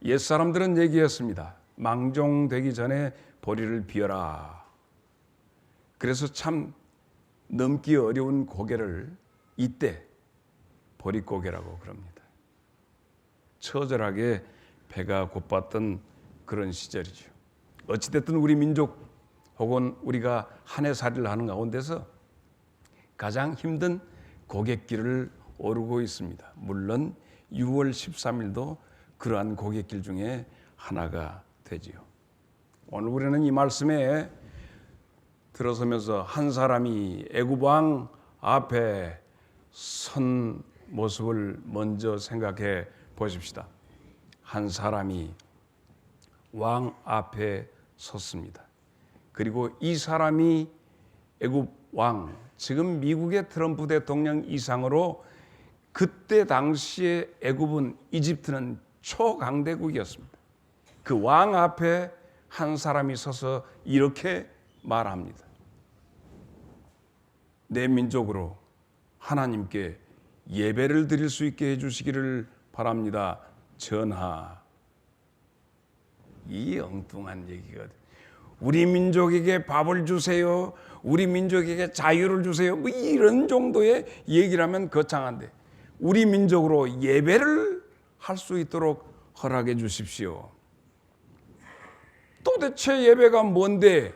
옛사람들은 얘기했습니다. 망종되기 전에 보리를 비워라. 그래서 참 넘기 어려운 고개를 이때 보릿고개라고 그럽니다. 처절하게 배가 고팠던 그런 시절이죠. 어찌됐든 우리 민족 혹은 우리가 한 해 살이를 하는 가운데서 가장 힘든 고갯길을 오르고 있습니다. 물론 6월 13일도 그러한 고갯길 중에 하나가 되지요. 오늘 우리는 이 말씀에 들어서면서 한 사람이 애굽 왕 앞에 선 모습을 먼저 생각해 보십시다. 한 사람이 왕 앞에 섰습니다. 그리고 이 사람이 애굽 왕, 지금 미국의 트럼프 대통령 이상으로 그때 당시에 애굽은 이집트는 초강대국이었습니다. 그 왕 앞에 한 사람이 서서 이렇게 말합니다. 내 민족으로 하나님께 예배를 드릴 수 있게 해주시기를 바랍니다. 전하. 이 엉뚱한 얘기거든. 우리 민족에게 밥을 주세요. 우리 민족에게 자유를 주세요. 뭐 이런 정도의 얘기라면 거창한데 우리 민족으로 예배를 할 수 있도록 허락해 주십시오. 도대체 예배가 뭔데?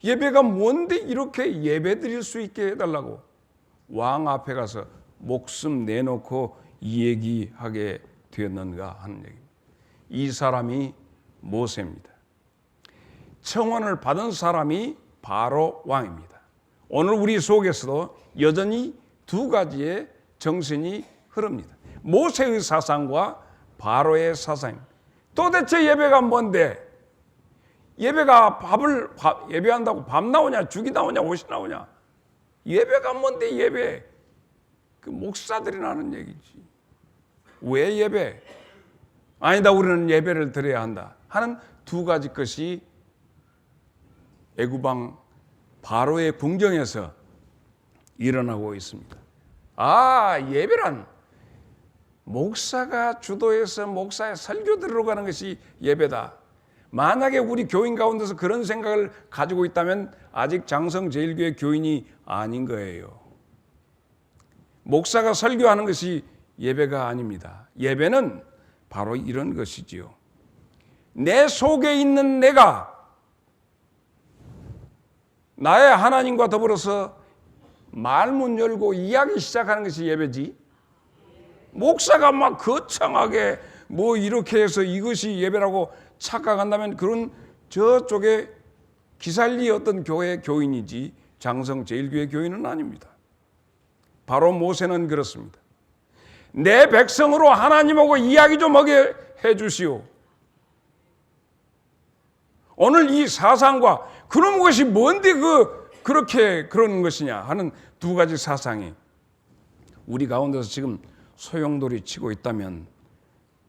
예배가 뭔데 이렇게 예배 드릴 수 있게 해달라고 왕 앞에 가서 목숨 내놓고 얘기하게 되었는가 하는 얘기입니다. 이 사람이 모세입니다. 청원을 받은 사람이 바로 왕입니다. 오늘 우리 속에서도 여전히 두 가지의 정신이 흐릅니다. 모세의 사상과 바로의 사상입니다. 도대체 예배가 뭔데? 예배가 예배한다고 밥 나오냐, 죽이 나오냐, 옷이 나오냐? 예배가 뭔데 예배? 그 목사들이 하는 얘기지. 왜 예배? 아니다, 우리는 예배를 드려야 한다 하는 두 가지 것이 애굽 왕 바로의 궁정에서 일어나고 있습니다. 예배란 목사가 주도해서 목사의 설교 들으러 가는 것이 예배다. 만약에 우리 교인 가운데서 그런 생각을 가지고 있다면 아직 장성제일교회 교인이 아닌 거예요. 목사가 설교하는 것이 예배가 아닙니다. 예배는 바로 이런 것이지요. 내 속에 있는 내가 나의 하나님과 더불어서 말문 열고 이야기 시작하는 것이 예배지. 목사가 막 거창하게 뭐 이렇게 해서 이것이 예배라고 착각한다면 그런 저쪽에 기살리 어떤 교회 교인이지 장성제일교회 교인은 아닙니다. 바로 모세는 그렇습니다. 내 백성으로 하나님하고 이야기 좀 하게 해주시오. 오늘 이 사상과 그런 것이 뭔데 그렇게 그런 것이냐 하는 두 가지 사상이 우리 가운데서 지금 소용돌이 치고 있다면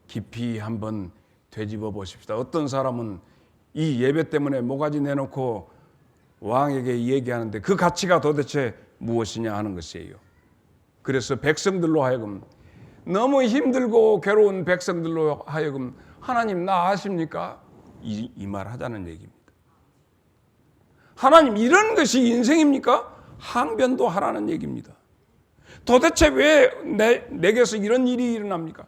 깊이 한번 되짚어 보십시다. 어떤 사람은 이 예배 때문에 모가지 내놓고 왕에게 얘기하는데 그 가치가 도대체 무엇이냐 하는 것이에요. 그래서 백성들로 하여금 너무 힘들고 괴로운 백성들로 하여금 하나님 나 아십니까? 이 말 하자는 얘기입니다. 하나님 이런 것이 인생입니까? 항변도 하라는 얘기입니다. 도대체 왜 내게서 이런 일이 일어납니까?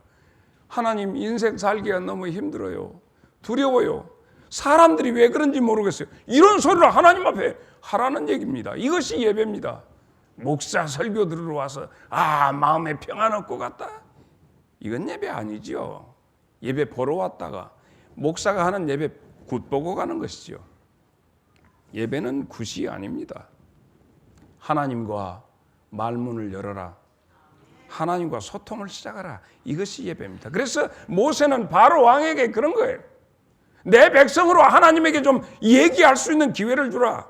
하나님 인생 살기가 너무 힘들어요. 두려워요. 사람들이 왜 그런지 모르겠어요. 이런 소리를 하나님 앞에 하라는 얘기입니다. 이것이 예배입니다. 목사 설교 들으러 와서 마음에 평안 얻고 갔다. 이건 예배 아니지요. 예배 보러 왔다가 목사가 하는 예배 굿 보고 가는 것이죠. 예배는 굿이 아닙니다. 하나님과 말문을 열어라. 하나님과 소통을 시작하라. 이것이 예배입니다. 그래서 모세는 바로 왕에게 그런 거예요. 내 백성으로 하나님에게 좀 얘기할 수 있는 기회를 주라.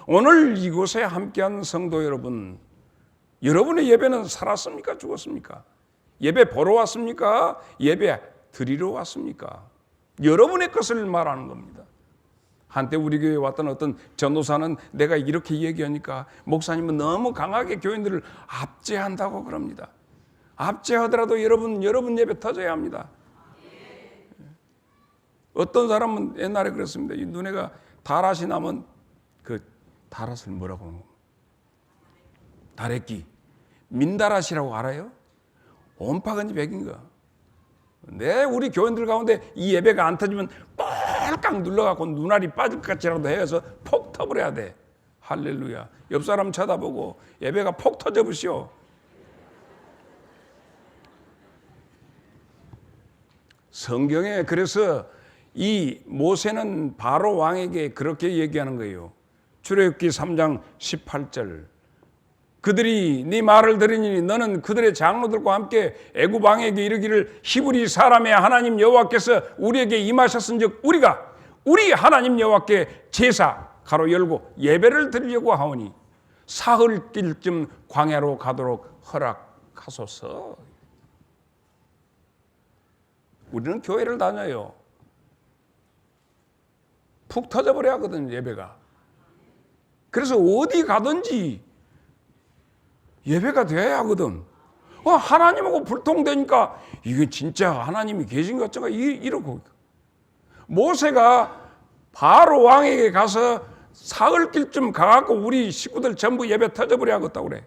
오늘 이곳에 함께한 성도 여러분, 여러분의 예배는 살았습니까? 죽었습니까? 예배 보러 왔습니까? 예배 드리러 왔습니까? 여러분의 것을 말하는 겁니다. 한때 우리 교회에 왔던 어떤 전도사는 내가 이렇게 얘기하니까 목사님은 너무 강하게 교인들을 압제한다고 그럽니다. 압제하더라도 여러분 예배 터져야 합니다. 어떤 사람은 옛날에 그랬습니다. 이 눈에가 다랏이 나면 그 다랏을 뭐라고 하는 겁니까? 다래끼. 민다랏이라고 알아요? 온파근지 백인가. 우리 교인들 가운데 이 예배가 안 터지면 뻘깍 눌러갖고 눈알이 빠질 것 같이라도 해서 폭 터버려야 돼. 할렐루야. 옆 사람 쳐다보고 예배가 폭 터져보시오. 성경에 그래서 이 모세는 바로 왕에게 그렇게 얘기하는 거예요. 출애굽기 3장 18절. 그들이 네 말을 들으니 너는 그들의 장로들과 함께 애굽 왕에게 이르기를 히브리 사람의 하나님 여호와께서 우리에게 임하셨은즉 우리 하나님 여호와께 제사 가로 열고 예배를 드리려고 하오니 사흘길쯤 광야로 가도록 허락하소서. 우리는 교회를 다녀요. 푹 터져버려야 하거든요, 예배가. 그래서 어디 가든지 예배가 되어야 하거든. 하나님하고 불통되니까 이게 진짜 하나님이 계신 것 같잖아. 이러고. 모세가 바로 왕에게 가서 사흘길쯤 가갖고 우리 식구들 전부 예배 터져버려 하겠다고 그래.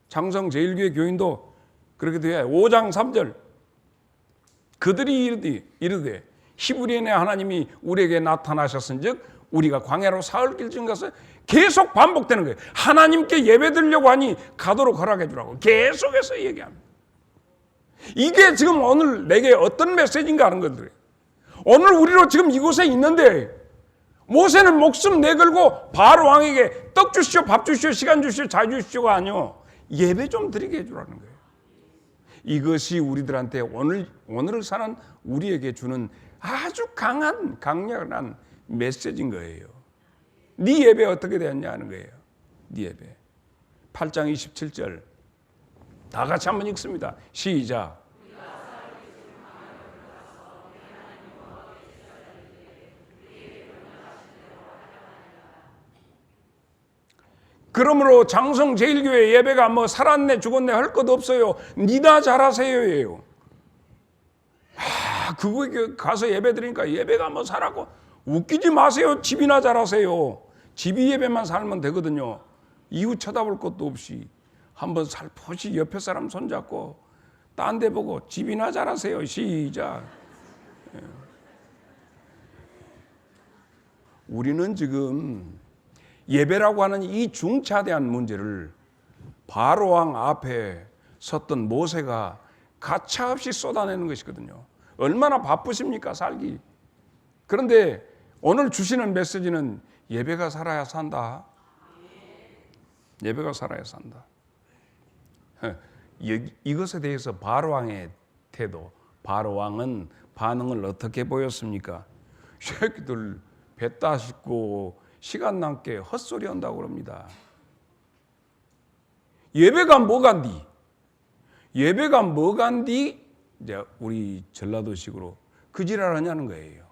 장성 제일교회 교인도 그렇게 돼야 5장 3절. 그들이 이르되 히브리인의 하나님이 우리에게 나타나셨은즉 우리가 광야로 사흘길쯤 가서 계속 반복되는 거예요. 하나님께 예배 드리려고 하니 가도록 허락해 주라고 계속해서 얘기합니다. 이게 지금 오늘 내게 어떤 메시지인가 하는 것들이에요. 오늘 우리로 지금 이곳에 있는데 모세는 목숨 내걸고 바로 왕에게 떡 주시오, 밥 주시오, 시간 주시오, 자 주시오가 아니요. 예배 좀 드리게 해주라는 거예요. 이것이 우리들한테 오늘을 사는 우리에게 주는 아주 강력한 메시지인 거예요. 네 예배 어떻게 되었냐 하는 거예요. 네 예배. 8장 27절 다 같이 한번 읽습니다. 시작. 그러므로 장성 제일교회 예배가 뭐 살았네 죽었네 할 것 없어요. 니나 잘하세요예요. 그거 가서 예배 드리니까 예배가 뭐 살았고 웃기지 마세요. 집이나 잘하세요. 집이 예배만 살면 되거든요. 이웃 쳐다볼 것도 없이 한번 살포시 옆에 사람 손잡고 딴 데 보고 집이나 잘하세요. 시작. 우리는 지금 예배라고 하는 이 중차대한 문제를 바로왕 앞에 섰던 모세가 가차없이 쏟아내는 것이거든요. 얼마나 바쁘십니까 살기. 그런데 오늘 주시는 메시지는 예배가 살아야 산다. 예배가 살아야 산다. 이것에 대해서 바로왕의 태도, 바로왕은 반응을 어떻게 보였습니까? 새끼들 뱉다 씻고 시간 남게 헛소리 한다고 그럽니다. 예배가 뭐간디? 예배가 뭐간디? 이제 우리 전라도식으로 그 지랄하냐는 거예요.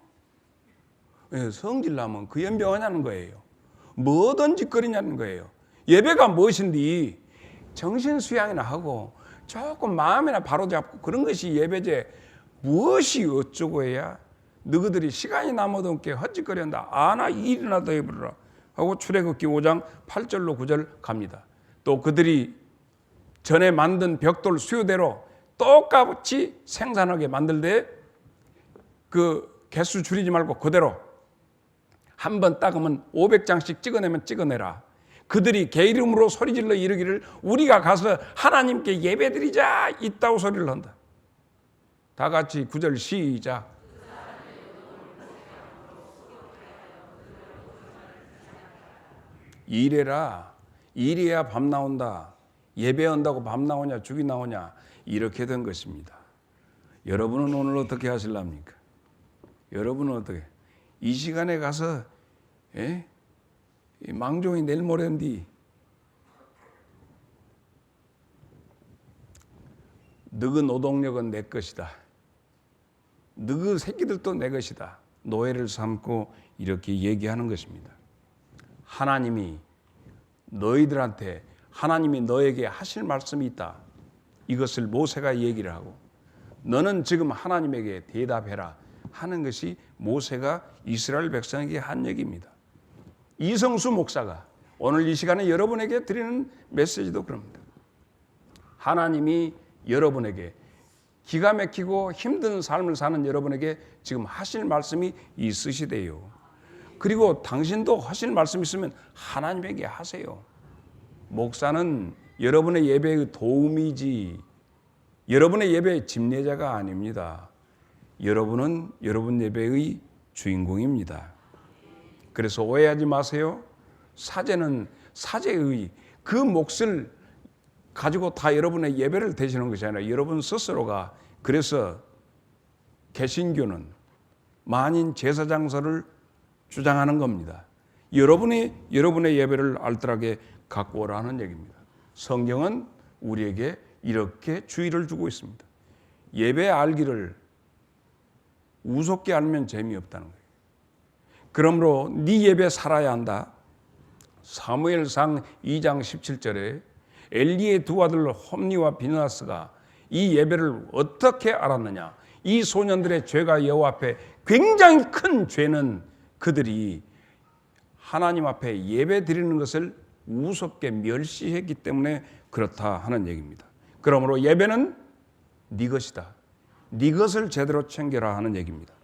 성질나면 그 연병하냐는 거예요. 뭐든지 거리냐는 거예요. 예배가 무엇인지 정신 수양이나 하고 조금 마음이나 바로잡고 그런 것이 예배제. 무엇이 어쩌고 해야 너희들이 시간이 남아도 없게 헛짓거린다. 아나 일이나 더 해보라 하고 출애굽기 5장 8절로 9절 갑니다. 또 그들이 전에 만든 벽돌 수요대로 똑같이 생산하게 만들되 그 개수 줄이지 말고 그대로 한 번 닦으면 500장씩 찍어내면 찍어내라. 그들이 개 이름으로 소리질러 이르기를 우리가 가서 하나님께 예배드리자 이따오 소리를 한다. 다 같이 9절 시작. 이래라. 이래야 밥 나온다. 예배한다고 밥 나오냐 죽이 나오냐 이렇게 된 것입니다. 여러분은 오늘 어떻게 하실랍니까? 여러분은 어떻게? 이 시간에 가서 망종이 내일 모레인데 너그 노동력은 내 것이다. 너그 새끼들도 내 것이다. 노예를 삼고 이렇게 얘기하는 것입니다. 하나님이 너희들한테 하나님이 너에게 하실 말씀이 있다. 이것을 모세가 얘기를 하고 너는 지금 하나님에게 대답해라 하는 것이 모세가 이스라엘 백성에게 한 얘기입니다. 이성수 목사가 오늘 이 시간에 여러분에게 드리는 메시지도 그럽니다. 하나님이 여러분에게 기가 막히고 힘든 삶을 사는 여러분에게 지금 하실 말씀이 있으시대요. 그리고 당신도 하실 말씀 있으면 하나님에게 하세요. 목사는 여러분의 예배의 도움이지 여러분의 예배의 집례자가 아닙니다. 여러분은 여러분 예배의 주인공입니다. 그래서 오해하지 마세요. 사제는 사제의 그 몫을 가지고 다 여러분의 예배를 드시는 것이 아니라 여러분 스스로가 그래서 개신교는 만인 제사장서를 주장하는 겁니다. 여러분이 여러분의 예배를 알뜰하게 갖고 오라는 얘기입니다. 성경은 우리에게 이렇게 주의를 주고 있습니다. 예배 알기를 우습게 알면 재미없다는 거예요. 그러므로 네 예배 살아야 한다. 사무엘상 2장 17절에 엘리의 두 아들 홈니와 비느하스가 이 예배를 어떻게 알았느냐. 이 소년들의 죄가 여호와 앞에 굉장히 큰 죄는 그들이 하나님 앞에 예배 드리는 것을 우습게 멸시했기 때문에 그렇다 하는 얘기입니다. 그러므로 예배는 네 것이다. 네 것을 제대로 챙겨라 하는 얘기입니다.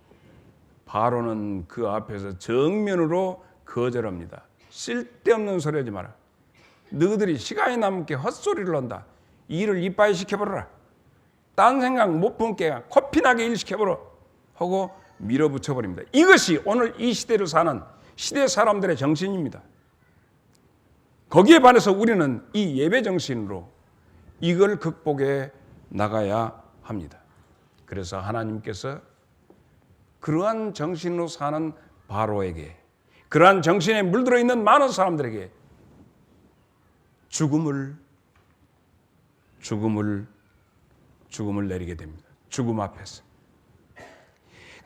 바로는 그 앞에서 정면으로 거절합니다. 쓸데없는 소리 하지 마라. 너희들이 시간이 남게 헛소리를 한다. 일을 이빠이 시켜버려라. 딴 생각 못 품게 코피나게 일 시켜버려 하고 밀어붙여버립니다. 이것이 오늘 이 시대를 사는 시대 사람들의 정신입니다. 거기에 반해서 우리는 이 예배 정신으로 이걸 극복해 나가야 합니다. 그래서 하나님께서 그러한 정신으로 사는 바로에게, 그러한 정신에 물들어 있는 많은 사람들에게 죽음을 내리게 됩니다. 죽음 앞에서.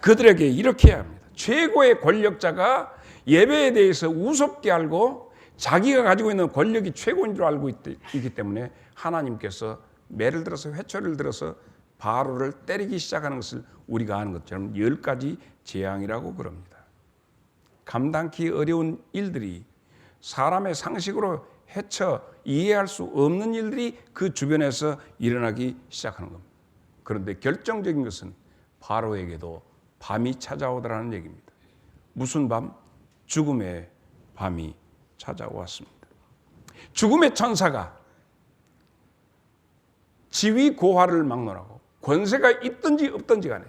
그들에게 이렇게 해야 합니다. 최고의 권력자가 예배에 대해서 우습게 알고 자기가 가지고 있는 권력이 최고인 줄 알고 있기 때문에 하나님께서 매를 들어서 회초리를 들어서 바로를 때리기 시작하는 것을 우리가 아는 것처럼 10가지 재앙이라고 그럽니다. 감당기 어려운 일들이 사람의 상식으로 헤쳐 이해할 수 없는 일들이 그 주변에서 일어나기 시작하는 겁니다. 그런데 결정적인 것은 바로에게도 밤이 찾아오더라는 얘기입니다. 무슨 밤? 죽음의 밤이 찾아왔습니다. 죽음의 천사가 지위 고하를 막론하고 권세가 있든지 없든지 간에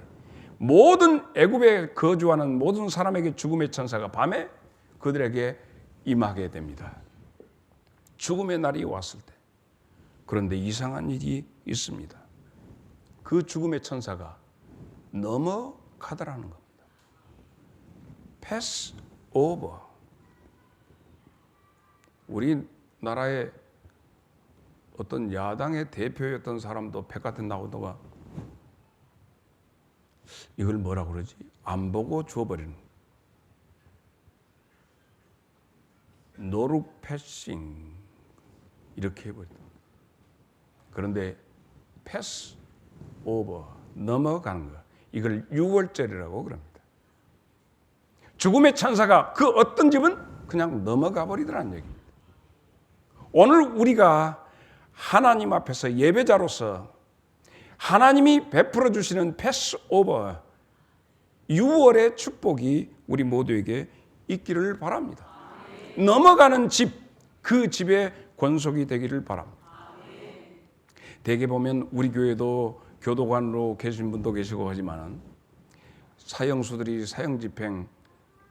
모든 애굽에 거주하는 모든 사람에게 죽음의 천사가 밤에 그들에게 임하게 됩니다. 죽음의 날이 왔을 때. 그런데 이상한 일이 있습니다. 그 죽음의 천사가 넘어가더라는 겁니다. 패스 오버. 우리나라의 어떤 야당의 대표였던 사람도 백화점 나오다가 이걸 뭐라고 그러지? 안 보고 줘버리는 노룩 패싱 이렇게 해버린다. 그런데 패스 오버 넘어가는 거 이걸 유월절이라고 그럽니다. 죽음의 천사가 그 어떤 집은 그냥 넘어가 버리더라는 얘기입니다. 오늘 우리가 하나님 앞에서 예배자로서 하나님이 베풀어 주시는 패스오버 6월의 축복이 우리 모두에게 있기를 바랍니다. 넘어가는 집, 그 집의 권속이 되기를 바랍니다. 대개 보면 우리 교회도 교도관으로 계신 분도 계시고 하지만 사형수들이 사형집행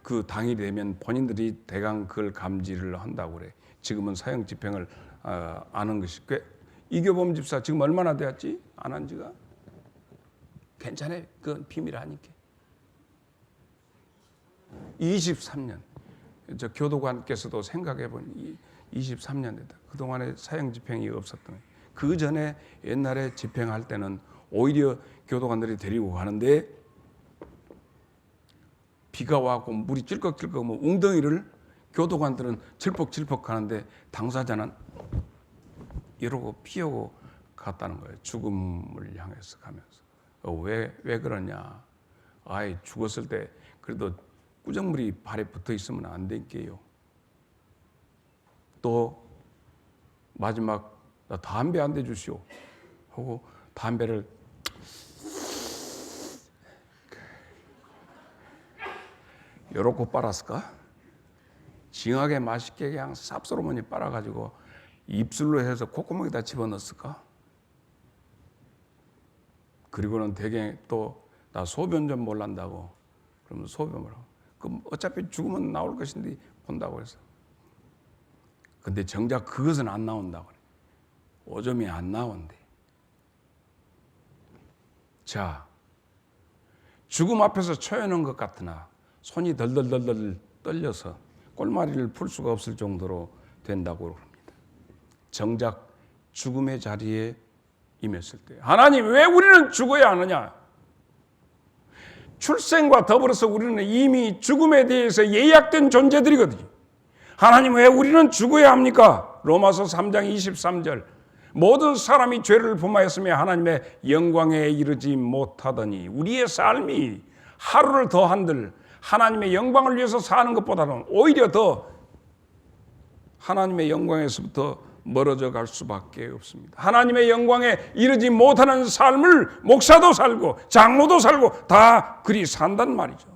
그 당일이 되면 본인들이 대강 그걸 감지를 한다고 그래. 지금은 사형집행을 안 한 것이 꽤. 이교범 집사 지금 얼마나 되었지? 안 한 지가? 괜찮아요. 그건 비밀하니까. 23년. 저 교도관께서도 생각해보니 23년 됐다. 그동안에 사형 집행이 없었던 거예요. 그 전에 옛날에 집행할 때는 오히려 교도관들이 데리고 가는데 비가 와고 물이 찔꺽찔꺽 뭐 웅덩이를 교도관들은 질퍽질퍽 하는데 당사자는 이러고 피하고 갔다는 거예요. 죽음을 향해서 가면서. 왜 그러냐? 아이, 죽었을 때 그래도 꾸정물이 발에 붙어 있으면 안 될게요. 또 마지막 나 담배 한 대 주시오 하고 담배를 요렇게 빨았을까? 징하게 맛있게 그냥 쌉소로머니 빨아가지고 입술로 해서 콧구멍에다 집어넣었을까? 그리고는 되게 또 나 소변 좀 몰란다고 그러면 소변을 하고 그럼 어차피 죽으면 나올 것인데 본다고 해서 근데 정작 그것은 안 나온다고 그래. 오줌이 안 나온대. 자, 죽음 앞에서 처해놓은 것 같으나 손이 덜덜덜덜 떨려서 꼴마리를 풀 수가 없을 정도로 된다고 합니다. 정작 죽음의 자리에 임했을 때 하나님 왜 우리는 죽어야 하느냐? 출생과 더불어서 우리는 이미 죽음에 대해서 예약된 존재들이거든요. 하나님 왜 우리는 죽어야 합니까? 로마서 3장 23절 모든 사람이 죄를 범하였으며 하나님의 영광에 이르지 못하더니 우리의 삶이 하루를 더한들 하나님의 영광을 위해서 사는 것보다는 오히려 더 하나님의 영광에서부터 멀어져 갈 수밖에 없습니다. 하나님의 영광에 이르지 못하는 삶을 목사도 살고 장로도 살고 다 그리 산단 말이죠.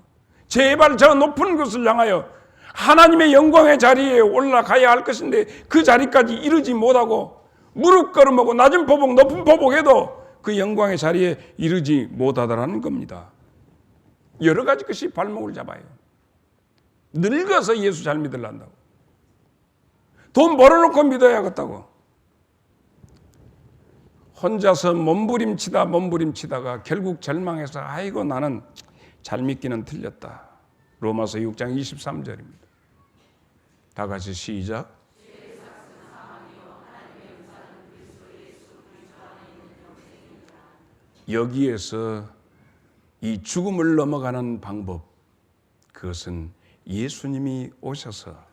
제발 저 높은 것을 향하여 하나님의 영광의 자리에 올라가야 할 것인데 그 자리까지 이르지 못하고 무릎 걸음하고 낮은 포복 높은 포복해도 그 영광의 자리에 이르지 못하다라는 겁니다. 여러 가지 것이 발목을 잡아요. 늙어서 예수 잘 믿으려고 돈 벌어놓고 믿어야겠다고 혼자서 몸부림치다가 결국 절망해서 아이고 나는 잘 믿기는 틀렸다. 로마서 6장 23절입니다. 다 같이 시작. 여기에서 이 죽음을 넘어가는 방법, 그것은 예수님이 오셔서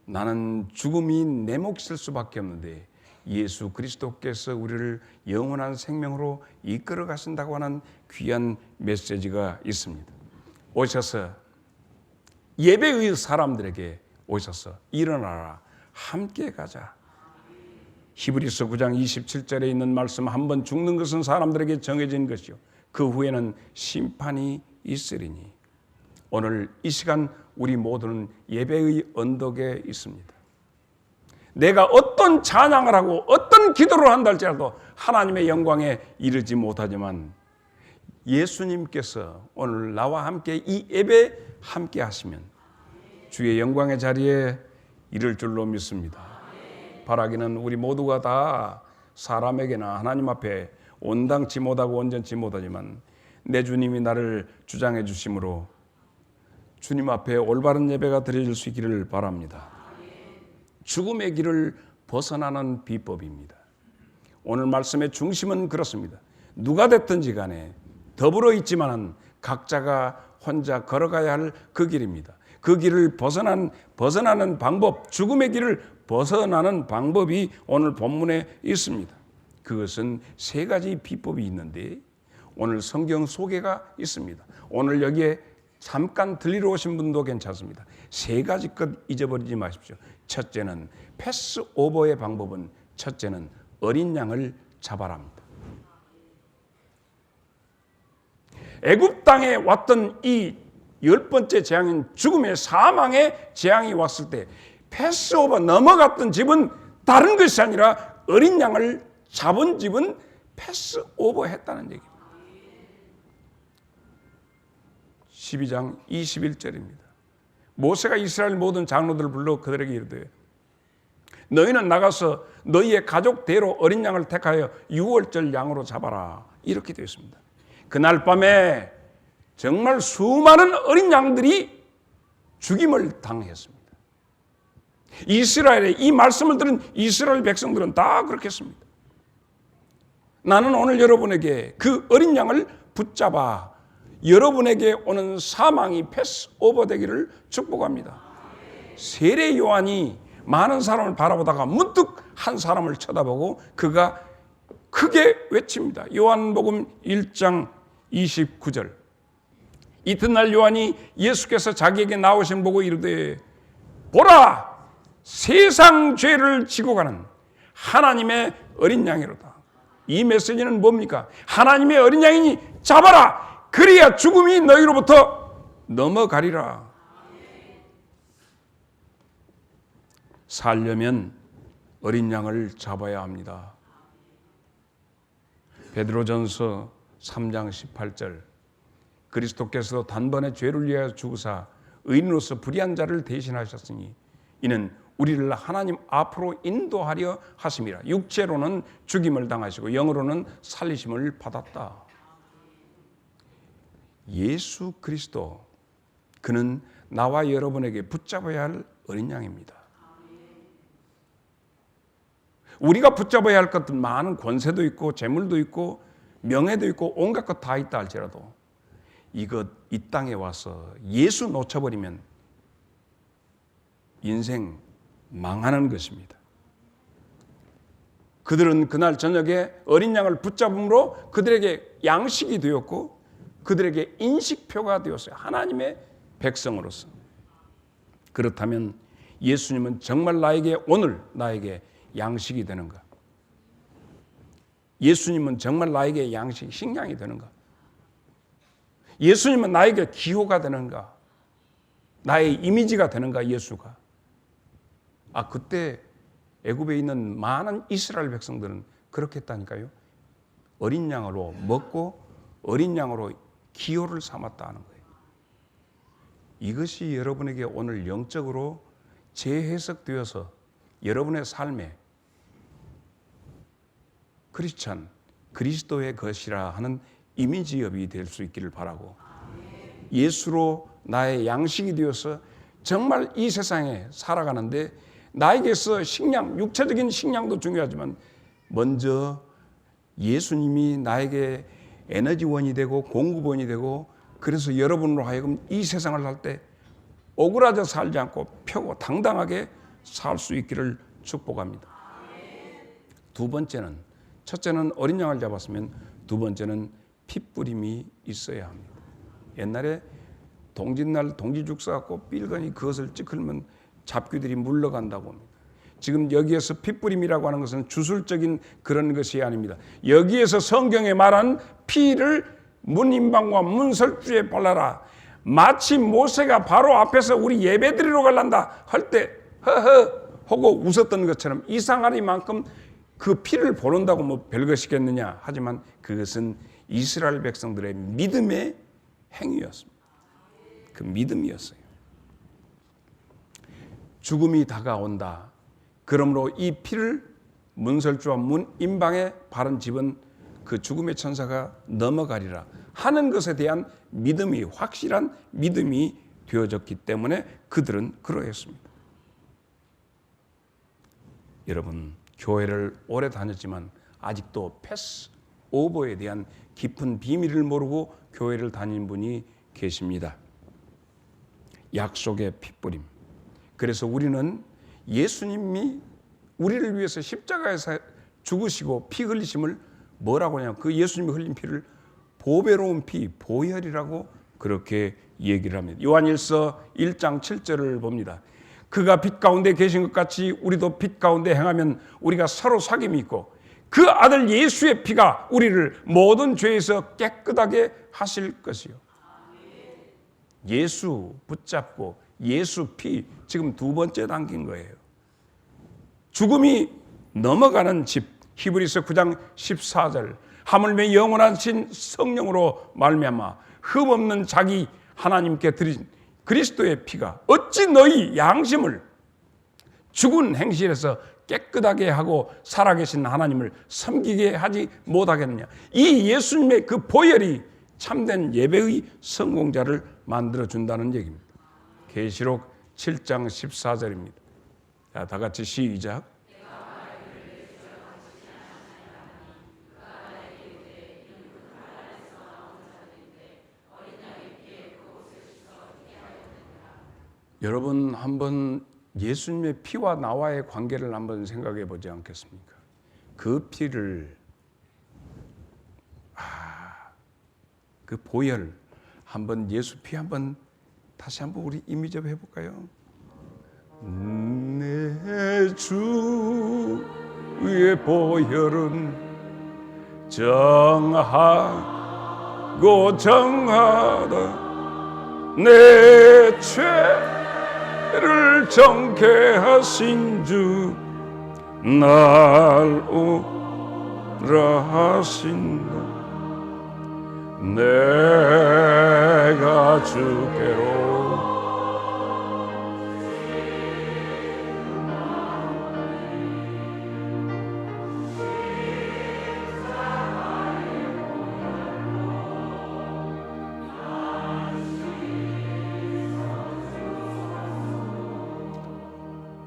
나는 죽음이 내 몫일 수밖에 없는데 예수 그리스도께서 우리를 영원한 생명으로 이끌어 가신다고 하는 귀한 메시지가 있습니다. 오셔서 예배의 사람들에게 오셔서 일어나라 함께 가자. 히브리서 9장 27절에 있는 말씀 한번 죽는 것은 사람들에게 정해진 것이요 그 후에는 심판이 있으리니 오늘 이 시간 우리 모두는 예배의 언덕에 있습니다. 내가 어떤 찬양을 하고 어떤 기도를 한다 할지라도 하나님의 영광에 이르지 못하지만 예수님께서 오늘 나와 함께 이 예배에 함께 하시면 주의 영광의 자리에 이를 줄로 믿습니다. 바라기는 우리 모두가 다 사람에게나 하나님 앞에 온당치 못하고 온전치 못하지만 내 주님이 나를 주장해 주심으로 주님 앞에 올바른 예배가 드려질 수 있기를 바랍니다. 죽음의 길을 벗어나는 비법입니다. 오늘 말씀의 중심은 그렇습니다. 누가 됐든지 간에 더불어 있지만은 각자가 혼자 걸어가야 할 그 길입니다. 그 길을 벗어나는 방법, 죽음의 길을 벗어나는 방법이 오늘 본문에 있습니다. 그것은 세 가지 비법이 있는데 오늘 성경 소개가 있습니다. 오늘 여기에 잠깐 들리러 오신 분도 괜찮습니다. 세 가지 것 잊어버리지 마십시오. 첫째는 패스오버의 방법은 첫째는 어린 양을 잡아랍니다. 애굽 땅에 왔던 이 10번째 재앙인 죽음의 사망의 재앙이 왔을 때 패스오버 넘어갔던 집은 다른 것이 아니라 어린 양을 잡은 집은 패스오버 했다는 얘기입니다. 12장 21절입니다. 모세가 이스라엘 모든 장로들을 불러 그들에게 이르되 너희는 나가서 너희의 가족대로 어린 양을 택하여 유월절 양으로 잡아라. 이렇게 되어 있습니다. 그날 밤에 정말 수많은 어린 양들이 죽임을 당했습니다. 이스라엘의 이 말씀을 들은 이스라엘 백성들은 다 그렇게 했습니다. 나는 오늘 여러분에게 그 어린 양을 붙잡아 여러분에게 오는 사망이 패스오버 되기를 축복합니다. 세례 요한이 많은 사람을 바라보다가 문득 한 사람을 쳐다보고 그가 크게 외칩니다. 요한복음 1장 29절. 이튿날 요한이 예수께서 자기에게 나오신 보고 이르되 보라, 세상 죄를 지고 가는 하나님의 어린 양이로다. 이 메시지는 뭡니까? 하나님의 어린 양이니 잡아라. 그래야 죽음이 너희로부터 넘어가리라. 살려면 어린 양을 잡아야 합니다. 베드로전서 3장 18절. 그리스도께서 단번에 죄를 위하여 죽으사 의인으로서 불의한 자를 대신하셨으니 이는 우리를 하나님 앞으로 인도하려 하심이라. 육체로는 죽임을 당하시고 영으로는 살리심을 받았다. 예수 그리스도, 그는 나와 여러분에게 붙잡아야 할 어린 양입니다. 우리가 붙잡아야 할 것들 많은 권세도 있고 재물도 있고 명예도 있고 온갖 것 다 있다 할지라도 이것 이 땅에 와서 예수 놓쳐버리면 인생 망하는 것입니다. 그들은 그날 저녁에 어린 양을 붙잡음으로 그들에게 양식이 되었고 그들에게 인식표가 되었어요. 하나님의 백성으로서. 그렇다면 예수님은 정말 오늘 나에게 양식이 되는가? 예수님은 정말 나에게 식량이 되는가? 예수님은 나에게 기호가 되는가? 나의 이미지가 되는가? 예수가. 그때 애굽에 있는 많은 이스라엘 백성들은 그렇게 했다니까요. 어린 양으로 먹고 어린 양으로 기호를 삼았다 하는 거예요. 이것이 여러분에게 오늘 영적으로 재해석되어서 여러분의 삶에 크리스찬, 그리스도의 것이라 하는 이미지업이 될 수 있기를 바라고, 예수로 나의 양식이 되어서 정말 이 세상에 살아가는데 나에게서 식량, 육체적인 식량도 중요하지만 먼저 예수님이 나에게 에너지원이 되고 공급원이 되고, 그래서 여러분으로 하여금 이 세상을 살 때 오그라져 살지 않고 펴고 당당하게 살 수 있기를 축복합니다. 두 번째는, 첫째는 어린 양을 잡았으면 두 번째는 핏부림이 있어야 합니다. 옛날에 동짓날 동지죽 싸갖고 삘거니 그것을 찌클면 잡귀들이 물러간다고 합니다. 지금 여기에서 핏부림이라고 하는 것은 주술적인 그런 것이 아닙니다. 여기에서 성경에 말한 피를 문인방과 문설주에 발라라. 마치 모세가 바로 앞에서 우리 예배드리러 갈란다 할 때 허허 하고 웃었던 것처럼 이상하리만큼 그 피를 보는다고 뭐 별것이겠느냐 하지만 그것은 이스라엘 백성들의 믿음의 행위였습니다. 그 믿음이었어요. 죽음이 다가온다. 그러므로 이 피를 문설주와 문인방에 바른 집은 그 죽음의 천사가 넘어가리라 하는 것에 대한 믿음이, 확실한 믿음이 되어졌기 때문에 그들은 그러했습니다. 여러분, 교회를 오래 다녔지만 아직도 패스 오버에 대한 깊은 비밀을 모르고 교회를 다닌 분이 계십니다. 약속의 핏부림. 그래서 우리는 예수님이 우리를 위해서 십자가에서 죽으시고 피 흘리심을 뭐라고 하냐면 그 예수님이 흘린 피를 보배로운 피, 보혈이라고 그렇게 얘기를 합니다. 요한일서 1장 7절을 봅니다. 그가 빛 가운데 계신 것 같이 우리도 빛 가운데 행하면 우리가 서로 사귐이 있고 그 아들 예수의 피가 우리를 모든 죄에서 깨끗하게 하실 것이요. 예수 붙잡고 예수 피, 지금 두 번째 담긴 거예요. 죽음이 넘어가는 집, 히브리서 9장 14절. 하물며 영원하신 성령으로 말미암아 흠없는 자기 하나님께 드린 그리스도의 피가 어찌 너희 양심을 죽은 행실에서 깨끗하게 하고 살아계신 하나님을 섬기게 하지 못하겠느냐. 이 예수님의 그 보혈이 참된 예배의 성공자를 만들어준다는 얘기입니다. 계시록 7장 14절입니다. 자, 다 같이 시작. 여러분 한번 예수님의 피와 나와의 관계를 한번 생각해 보지 않겠습니까? 그 피를 그 보혈 한번 예수 피 한번 다시 한번 우리 이미지업 해볼까요? 내 주의 보혈은 정하고 정하다 내 죄를 정케 하신 주 날 오라 하신다 내가 주께로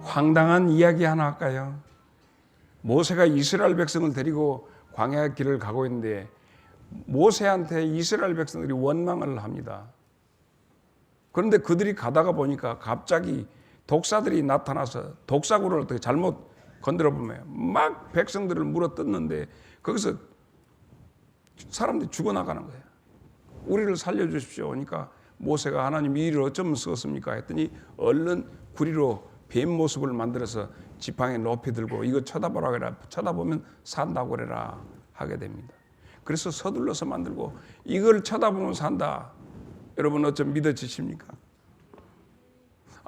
황당한 이야기 하나 할까요? 모세가 이스라엘 백성을 데리고 광야 길을 가고 있는데 모세한테 이스라엘 백성들이 원망을 합니다. 그런데 그들이 가다가 보니까 갑자기 독사들이 나타나서 독사구를 어떻게 잘못 건드려 보면 막 백성들을 물어뜯는데 거기서 사람들이 죽어나가는 거예요. 우리를 살려주십시오. 그러니까 모세가 하나님 이 일을 어쩌면 쓰었습니까? 했더니 얼른 구리로 뱀 모습을 만들어서 지팡이 높이 들고 이거 쳐다보라 그래라. 쳐다보면 산다고 그래라 하게 됩니다. 그래서 서둘러서 만들고 이걸 쳐다보면 산다. 여러분 어쩜 믿어지십니까?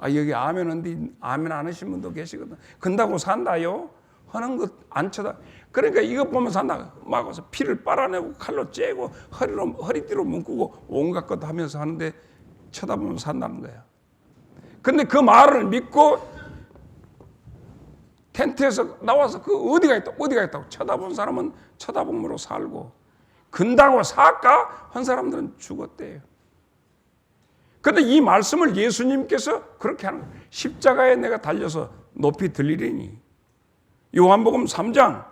여기 아멘 한데 아멘 안 하신 분도 계시거든. 근다고 산다요? 하는 것 안 쳐다. 그러니까 이거 보면 산다. 막 와서 피를 빨아내고 칼로 째고 허리띠로 묶고 온갖 것 하면서 하는데 쳐다보면 산다는 거야. 근데 그 말을 믿고 텐트에서 나와서 그 어디가 있다고 쳐다본 사람은 쳐다봄으로 살고 근다고 살까? 한 사람들은 죽었대요. 그런데 이 말씀을 예수님께서 그렇게 하는 거예요. 십자가에 내가 달려서 높이 들리리니. 요한복음 3장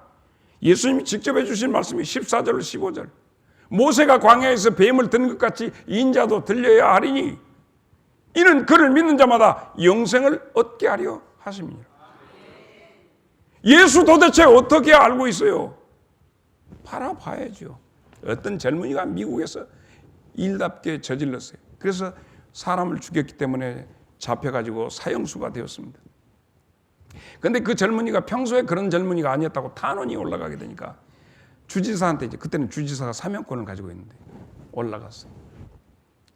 예수님이 직접 해주신 말씀이 14절 15절 모세가 광야에서 뱀을 든 것 같이 인자도 들려야 하리니 이는 그를 믿는 자마다 영생을 얻게 하려 하십니다. 예수 도대체 어떻게 알고 있어요? 팔아봐야죠. 어떤 젊은이가 미국에서 일답게 저질렀어요. 그래서 사람을 죽였기 때문에 잡혀가지고 사형수가 되었습니다. 그런데 그 젊은이가 평소에 그런 젊은이가 아니었다고 탄원이 올라가게 되니까 주지사한테 이제 그때는 주지사가 사면권을 가지고 있는데 올라갔어요.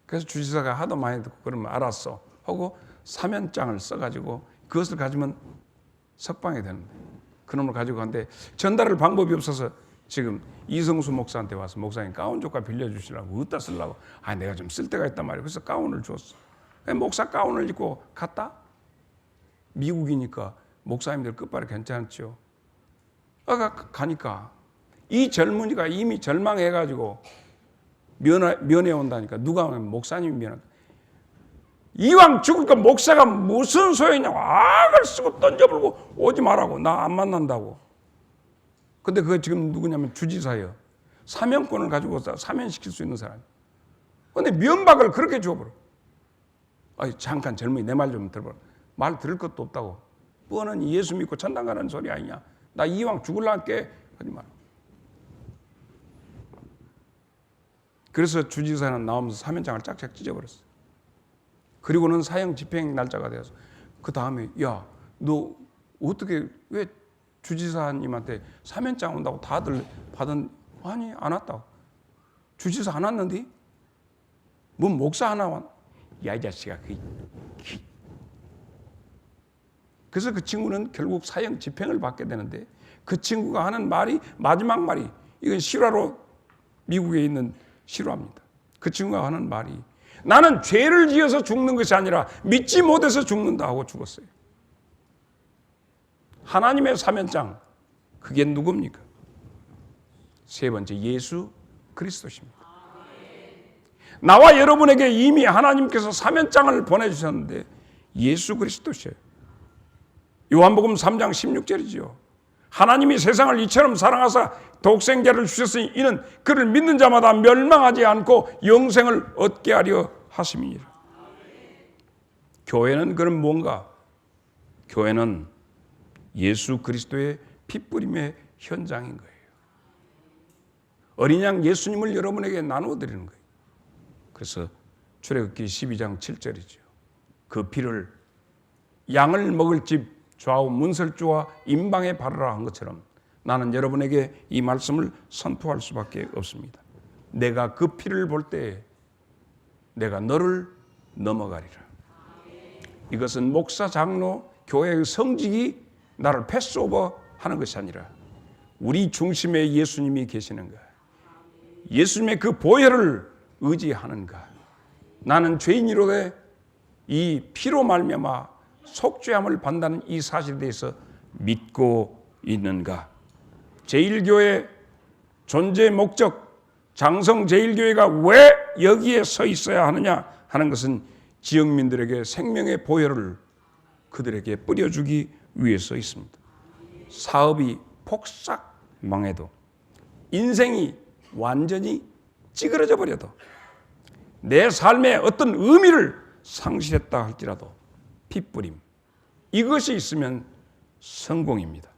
그래서 주지사가 하도 많이 듣고 그러면 알았어 하고 사면장을 써가지고 그것을 가지면 석방이 되는데 그놈을 가지고 갔는데 전달할 방법이 없어서 지금 이성수 목사한테 와서 목사님 가운 조카 빌려주시라고 어디다 쓰려고 내가 좀 쓸 데가 있단 말이에요. 그래서 가운을 줬어. 목사 가운을 입고 갔다. 미국이니까 목사님들 끝발이 괜찮죠. 가니까 이 젊은이가 이미 절망해가지고 면회 온다니까 누가 오면 목사님이 면한다. 이왕 죽을 거 목사가 무슨 소용이냐고 악을 쓰고 던져버리고 오지 말라고 나 안 만난다고. 근데 그거 지금 누구냐면 주지사예요. 사면권을 가지고 사면시킬 수 있는 사람. 근데 면박을 그렇게 줘버려. 잠깐 젊은이 내 말 좀 들어봐라. 말 들을 것도 없다고. 뻔한 예수 믿고 천당 가는 소리 아니냐. 나 이왕 죽을란께 하지 마라. 그래서 주지사는 나오면서 사면장을 짝짝 찢어버렸어. 그리고는 사형 집행 날짜가 되어서 그 다음에 너 어떻게 왜 주지사님한테 사면장 온다고 다들 받은 아니 안 왔다고. 주지사 안 왔는데 뭔 목사 하나 왔. 이 자식아 그래서 그 친구는 결국 사형 집행을 받게 되는데 그 친구가 하는 말이 마지막 말이 이건 실화로 미국에 있는 실화입니다. 그 친구가 하는 말이 나는 죄를 지어서 죽는 것이 아니라 믿지 못해서 죽는다 하고 죽었어요. 하나님의 사면장 그게 누굽니까? 세 번째 예수 그리스도십니다. 나와 여러분에게 이미 하나님께서 사면장을 보내주셨는데 예수 그리스도셔요. 요한복음 3장 16절이지요. 하나님이 세상을 이처럼 사랑하사 독생자를 주셨으니 이는 그를 믿는 자마다 멸망하지 않고 영생을 얻게 하려 하심이니라. 교회는 그럼 뭔가? 교회는 예수 그리스도의 핏부림의 현장인 거예요. 어린 양 예수님을 여러분에게 나누어 드리는 거예요. 그래서 출애굽기 12장 7절이죠. 그 피를 양을 먹을 집 좌우 문설주와 임방에 바르라 한 것처럼 나는 여러분에게 이 말씀을 선포할 수밖에 없습니다. 내가 그 피를 볼 때 내가 너를 넘어가리라. 이것은 목사, 장로, 교회의 성직이 나를 패스오버 하는 것이 아니라 우리 중심에 예수님이 계시는가, 예수님의 그 보혈을 의지하는가, 나는 죄인이로되 이 피로 말미암아 속죄함을 받는다는 이 사실에 대해서 믿고 있는가. 제1교회 존재 목적, 장성 제1교회가 왜 여기에 서 있어야 하느냐 하는 것은 지역민들에게 생명의 보혈을 그들에게 뿌려주기 위해서 있습니다. 사업이 폭삭 망해도, 인생이 완전히 찌그러져 버려도, 내 삶에 어떤 의미를 상실했다 할지라도 핏뿌림, 이것이 있으면 성공입니다.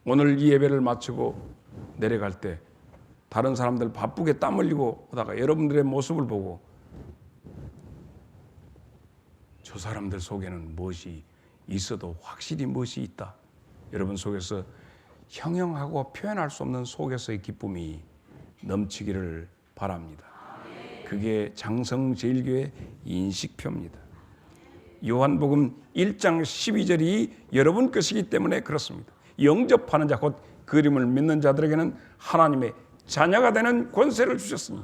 오늘 이 예배를 마치고 내려갈 때 다른 사람들 바쁘게 땀 흘리고 하다가 여러분들의 모습을 보고 저 사람들 속에는 무엇이 있어도 확실히 무엇이 있다, 여러분 속에서 형용하고 표현할 수 없는 속에서의 기쁨이 넘치기를 바랍니다. 그게 장성제일교회 인식표입니다. 요한복음 1장 12절이 여러분 것이기 때문에 그렇습니다. 영접하는 자, 곧 그림을 믿는 자들에게는 하나님의 자녀가 되는 권세를 주셨으니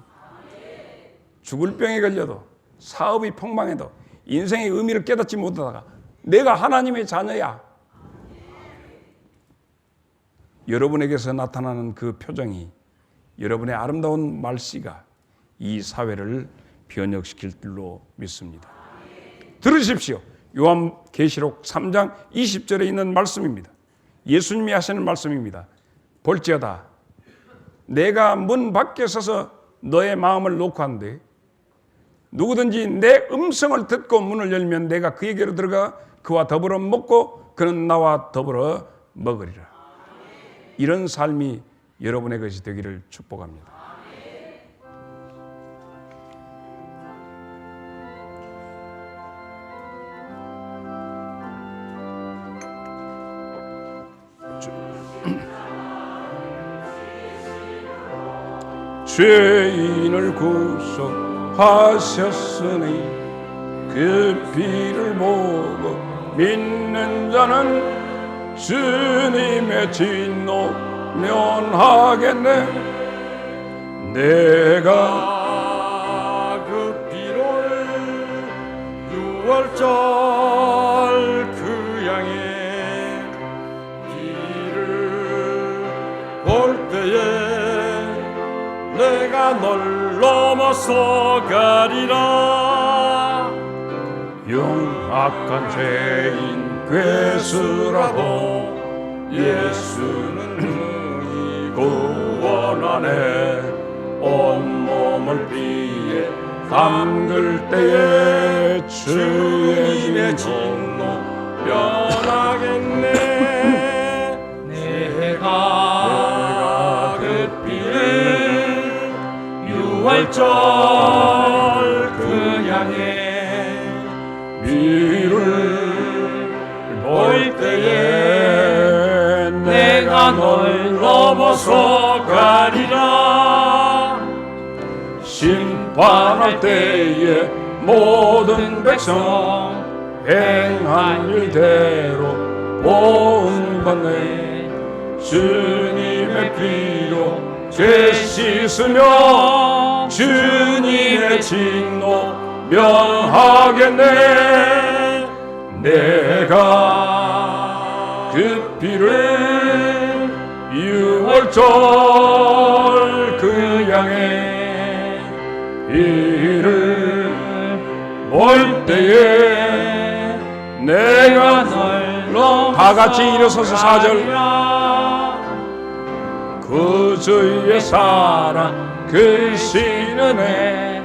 죽을 병에 걸려도, 사업이 폭망해도, 인생의 의미를 깨닫지 못하다가 내가 하나님의 자녀야, 여러분에게서 나타나는 그 표정이, 여러분의 아름다운 말씨가 이 사회를 변혁시킬 줄로 믿습니다. 들으십시오. 요한계시록 3장 20절에 있는 말씀입니다. 예수님이 하시는 말씀입니다. 볼지어다 내가 문 밖에 서서 너의 마음을 놓고 한데 누구든지 내 음성을 듣고 문을 열면 내가 그에게로 들어가 그와 더불어 먹고 그는 나와 더불어 먹으리라. 이런 삶이 여러분의 것이 되기를 축복합니다. 죄인을 구속하셨으니 그 피를 보고 믿는 자는 주님의 진노 면하겠네. 내가 그 피를 유월절 그 양의 피를 볼 때에 내가 널 넘어서 가리라. 영악한 죄인 괴수라도 예수는 능히 구원하네. 온몸을 피에 담글 때에 주의 진노 면하겠네. 내가 그 피를 유월절 그 양의 피를 볼 때에 내가 널 넘어서 가리라. 심판할 때에 모든 백성 행한 일대로 보응받네. 주님의 피로 죄 씻으며 주님의 진노 면하겠네. 내가 그 피를 유월절 그 양의 피를 볼 때에 내가 널 다 같이 일어서서 4절 그 주의 사랑 그 신은혜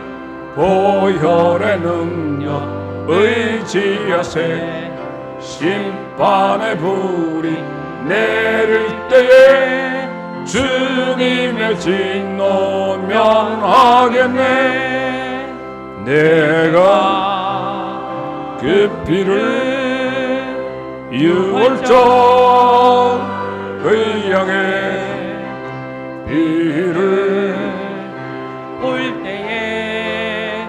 보혈의 능력 의지하세. 심판의 불이 내릴 때에 주님의 진노 면하겠네. 내가 그 피를 유월절 의양의 피를 볼 때에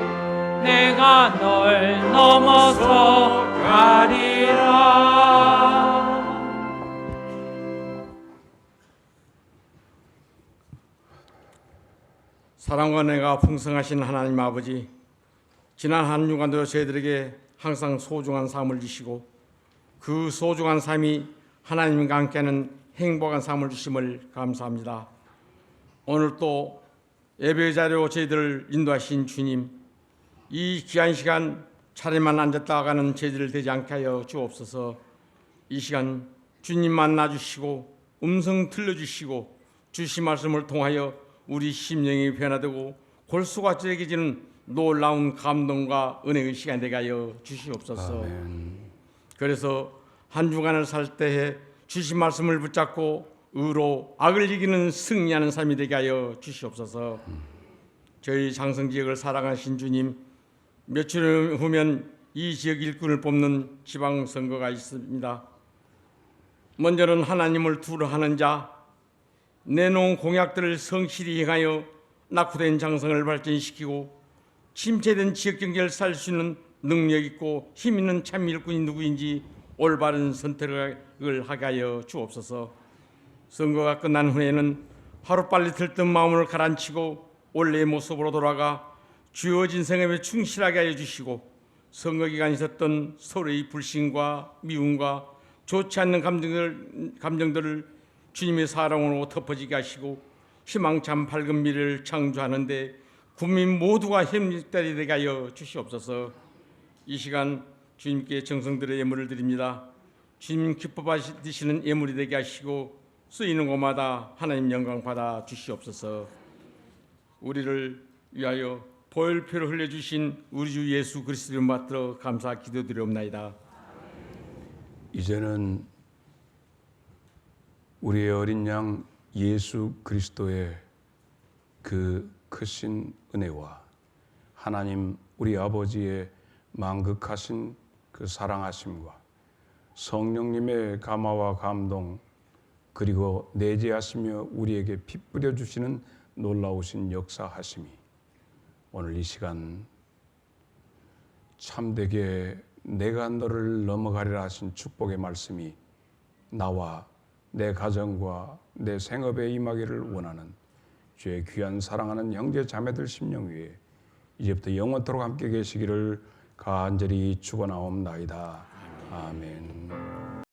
내가 널 넘어서 가리라. 사랑과 은혜가 풍성하신 하나님 아버지, 지난 한 주간도 저희들에게 항상 소중한 삶을 주시고 그 소중한 삶이 하나님과 함께하는 행복한 삶을 주심을 감사합니다. 오늘 또 예배 자리로 저희들을 인도하신 주님, 이 귀한 시간 차례만 앉았다 가는 저희들 되지 않게 하여 주옵소서. 이 시간 주님 만나주시고 음성 들려주시고 주신 말씀을 통하여 우리 심령이 변화되고 골수가 쬐개지는 놀라운 감동과 은혜의 시간 되게 하여 주시옵소서. 아멘. 그래서 한 주간을 살 때에 주신 말씀을 붙잡고 의로 악을 이기는 승리하는 삶이 되게 하여 주시옵소서. 저희 장성 지역을 사랑하신 주님, 며칠 후면 이 지역 일꾼을 뽑는 지방선거가 있습니다. 먼저는 하나님을 두려워하는 자, 내놓은 공약들을 성실히 행하여 낙후된 장성을 발전시키고 침체된 지역 경제를 살 수 있는 능력 있고 힘 있는 참 일꾼이 누구인지 올바른 선택을 하게 하여 주옵소서. 선거가 끝난 후에는 하루빨리 들뜬 마음을 가라앉히고 원래의 모습으로 돌아가 주어진 생업에 충실하게 하여 주시고 선거 기간에 있었던 서로의 불신과 미움과 좋지 않는 감정들을 주님의 사랑으로 덮어지게 하시고 희망찬 밝은 미래를 창조하는데 국민 모두가 힘있게 되게 하여 주시옵소서. 이 시간 주님께 정성들의 예물을 드립니다. 주님 기뻐하시는 예물이 되게 하시고 쓰이는 곳마다 하나님 영광 받아 주시옵소서. 우리를 위하여 보혈표를 흘려주신 우리 주 예수 그리스도를 받들어 감사 기도드리옵나이다. 이제는 우리의 어린 양 예수 그리스도의 그 크신 은혜와 하나님 우리 아버지의 만극하신 그 사랑하심과 성령님의 감화와 감동 그리고 내재하시며 우리에게 피 뿌려주시는 놀라우신 역사하심이 오늘 이 시간 참되게 내가 너를 넘어가리라 하신 축복의 말씀이 나와 내 가정과 내 생업에 임하기를 원하는 주의 귀한 사랑하는 형제 자매들 심령 위에 이제부터 영원토록 함께 계시기를 간절히 축원하옵나이다. 아멘.